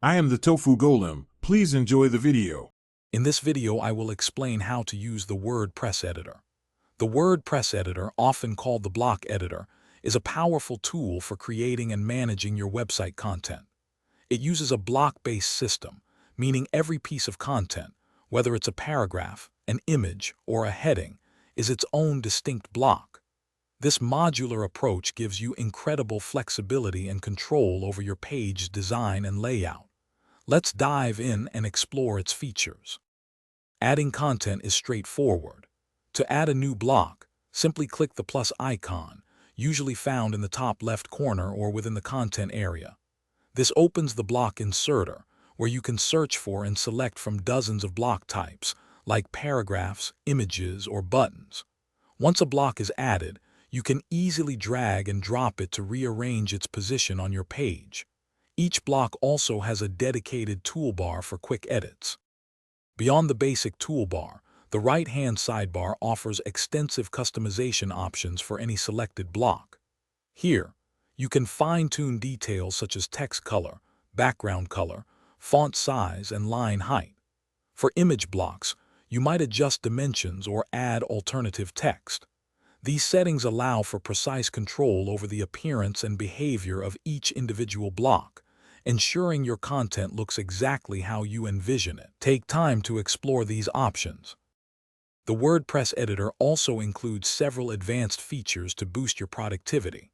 I am the Tofu Golem. Please enjoy the video. In this video, I will explain how to use the WordPress editor. The WordPress editor, often called the block editor, is a powerful tool for creating and managing your website content. It uses a block-based system, meaning every piece of content, whether it's a paragraph, an image, or a heading, is its own distinct block. This modular approach gives you incredible flexibility and control over your page design and layout. Let's dive in and explore its features. Adding content is straightforward. To add a new block, simply click the plus icon, usually found in the top left corner or within the content area. This opens the block inserter, where you can search for and select from dozens of block types, like paragraphs, images, or buttons. Once a block is added, you can easily drag and drop it to rearrange its position on your page. Each block also has a dedicated toolbar for quick edits. Beyond the basic toolbar, the right-hand sidebar offers extensive customization options for any selected block. Here, you can fine-tune details such as text color, background color, font size, and line height. For image blocks, you might adjust dimensions or add alternative text. These settings allow for precise control over the appearance and behavior of each individual block, ensuring your content looks exactly how you envision it. Take time to explore these options. The WordPress editor also includes several advanced features to boost your productivity.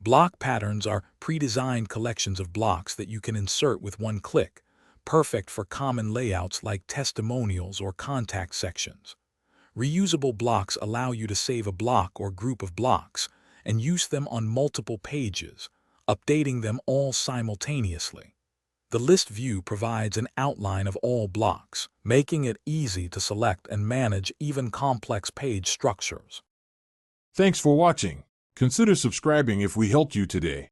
Block patterns are pre-designed collections of blocks that you can insert with one click, perfect for common layouts like testimonials or contact sections. Reusable blocks allow you to save a block or group of blocks and use them on multiple pages, updating them all simultaneously. The list view provides an outline of all blocks, making it easy to select and manage even complex page structures. Thanks for watching. Consider subscribing if we helped you today.